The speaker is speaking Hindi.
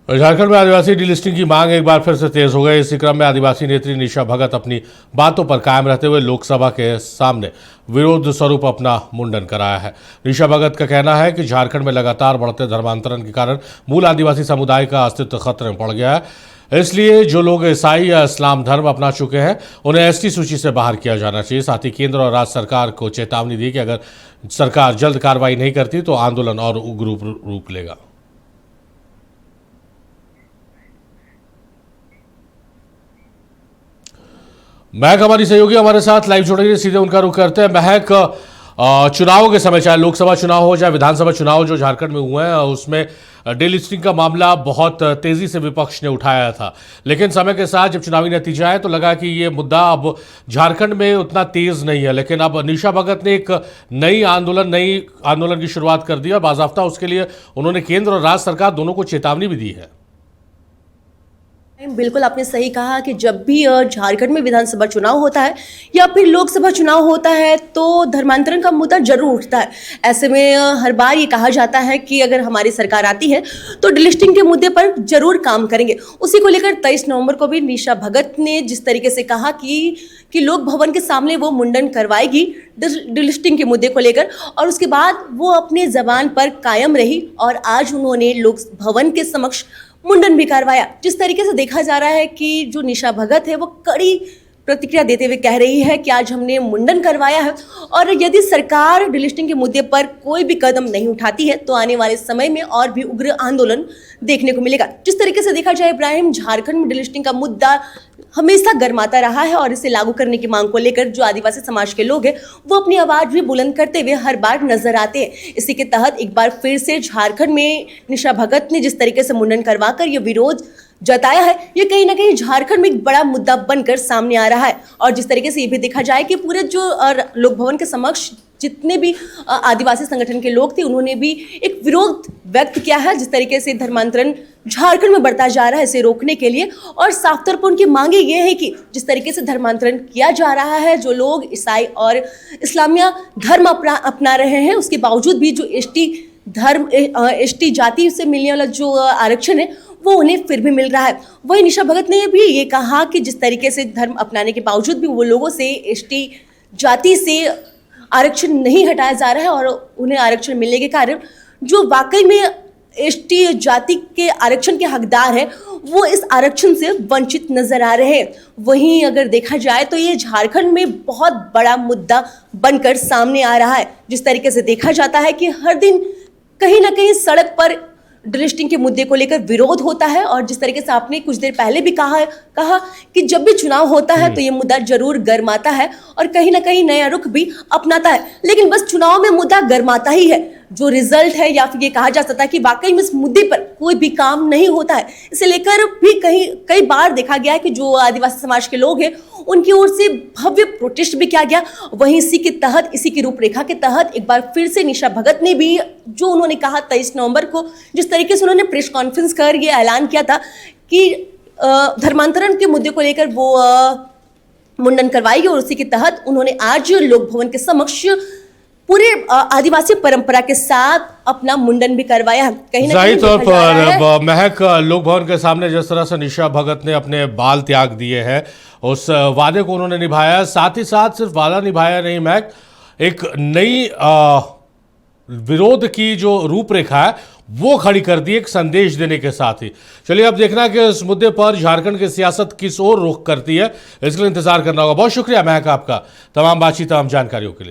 झारखंड में आदिवासी डीलिस्टिंग की मांग एक बार फिर से तेज हो गई। इसी क्रम में आदिवासी नेत्री निशा भगत अपनी बातों पर कायम रहते हुए लोकसभा के सामने विरोध स्वरूप अपना मुंडन कराया है। निशा भगत का कहना है कि झारखंड में लगातार बढ़ते धर्मांतरण के कारण मूल आदिवासी समुदाय का अस्तित्व खतरे में पड़ गया है। इसलिए जो लोग ईसाई या इस्लाम धर्म अपना चुके हैं उन्हें एसटी सूची से बाहर किया जाना चाहिए। साथ ही केंद्र और राज्य सरकार को चेतावनी दी कि अगर सरकार जल्द कार्रवाई नहीं करती तो आंदोलन और उग्र रूप लेगा। महक हमारी सहयोगी हमारे साथ लाइव जुड़ेगी, सीधे उनका रुख करते हैं। महक, चुनावों के समय चाहे लोकसभा चुनाव हो चाहे विधानसभा चुनाव जो झारखंड में हुए हैं उसमें डीलिस्टिंग का मामला बहुत तेजी से विपक्ष ने उठाया था, लेकिन समय के साथ जब चुनावी नतीजा आए तो लगा कि ये मुद्दा अब झारखंड में उतना तेज नहीं है। लेकिन अब निशा भगत ने एक नई आंदोलन की शुरुआत कर दी और बाज़ाफ्ता उसके लिए उन्होंने केंद्र और राज्य सरकार दोनों को चेतावनी भी दी है। बिल्कुल, आपने सही कहा कि जब भी झारखंड में विधानसभा चुनाव होता है या फिर लोकसभा चुनाव होता है तो धर्मांतरण का मुद्दा जरूर उठता है। ऐसे में हर बार ये कहा जाता है कि अगर हमारी सरकार आती है तो डीलिस्टिंग के मुद्दे पर जरूर काम करेंगे। उसी को लेकर 23 नवंबर को भी निशा भगत ने जिस तरीके से कहा कि लोक भवन के सामने वो मुंडन करवाएगी डीलिस्टिंग के मुद्दे को लेकर, और उसके बाद वो अपने जबान पर कायम रही और आज उन्होंने लोक भवन के समक्ष मुंडन भी करवाया। जिस तरीके से देखा जा रहा है कि जो निशा भगत है वो कड़ी प्रतिक्रिया देते हुए कह रही है कि आज हमने मुंडन करवाया है और यदि सरकार डीलिस्टिंग के मुद्दे पर कोई भी कदम नहीं उठाती है तो आने वाले समय में और भी उग्र आंदोलन देखने को मिलेगा। जिस तरीके से देखा जाए इब्राहिम, झारखंड में डीलिस्टिंग का मुद्दा हमेशा गर्माता रहा है और इसे लागू करने की मांग को लेकर जो आदिवासी समाज के लोग हैं वो अपनी आवाज भी बुलंद करते हुए हर बार नजर आते हैं। इसी के तहत एक बार फिर से झारखंड में निशा भगत ने जिस तरीके से मुंडन करवाकर ये विरोध जताया है, ये कहीं ना कहीं झारखंड में एक बड़ा मुद्दा बनकर सामने आ रहा है। और जिस तरीके से ये भी देखा जाए कि पूरे जो लोक भवन के समक्ष जितने भी आदिवासी संगठन के लोग थे उन्होंने भी एक विरोध व्यक्त किया है। जिस तरीके से धर्मांतरण झारखंड में बढ़ता जा रहा है इसे रोकने के लिए, और साफ तौर पर उनकी मांगे ये है कि जिस तरीके से धर्मांतरण किया जा रहा है, जो लोग ईसाई और इस्लामिया धर्म अपना रहे हैं उसके बावजूद भी जो एसटी जाति से मिलने वाला जो आरक्षण है वो उन्हें फिर भी मिल रहा है। वही निशा भगत ने भी ये कहा कि जिस तरीके से धर्म अपनाने के बावजूद भी वो लोगों से एसटी जाति से आरक्षण नहीं हटाया जा रहा है और उन्हें आरक्षण मिलने के कारण जो वाकई में एसटी जाति के आरक्षण के हकदार है वो इस आरक्षण से वंचित नजर आ रहे हैं। वहीं अगर देखा जाए तो ये झारखंड में बहुत बड़ा मुद्दा बनकर सामने आ रहा है। जिस तरीके से देखा जाता है कि हर दिन कहीं ना कहीं सड़क पर डीलिस्टिंग के मुद्दे को लेकर विरोध होता है, और जिस तरीके से आपने कुछ देर पहले भी कहा कि जब भी चुनाव होता है तो ये मुद्दा जरूर गर्माता है और कहीं ना कहीं नया रुख भी अपनाता है। लेकिन बस चुनाव में मुद्दा गर्माता ही है, जो रिजल्ट है या फिर ये कहा जा सकता है कि वाकई में इस मुद्दे पर कोई भी काम नहीं होता है। इसे लेकर भी कई बार देखा गया है कि जो आदिवासी समाज के लोग हैं उनकी ओर से भव्य प्रोटेस्ट भी किया गया। वहीं इसी की रूपरेखा के तहत एक बार फिर से निशा भगत ने भी जो उन्होंने कहा 23 नवंबर को जिस तरीके से उन्होंने प्रेस कॉन्फ्रेंस कर ये ऐलान किया था कि धर्मांतरण के मुद्दे को लेकर वो मुंडन करवाएगी, और उसी के तहत उन्होंने आज लोक भवन के समक्ष पूरे आदिवासी परंपरा के साथ अपना मुंडन भी करवाया। कहीं ना कहीं तौर पर महक, लोक भवन के सामने जिस तरह से निशा भगत ने अपने बाल त्याग दिए हैं उस वादे को उन्होंने निभाया। साथ ही साथ सिर्फ वादा निभाया नहीं महक, एक नई विरोध की जो रूपरेखा है वो खड़ी कर दी एक संदेश देने के साथ ही। चलिए अब देखना कि इस मुद्दे पर झारखंड की सियासत किस ओर रुख करती है, इसके लिए इंतजार करना होगा। बहुत शुक्रिया महक आपका तमाम बातचीत तमाम जानकारियों के लिए।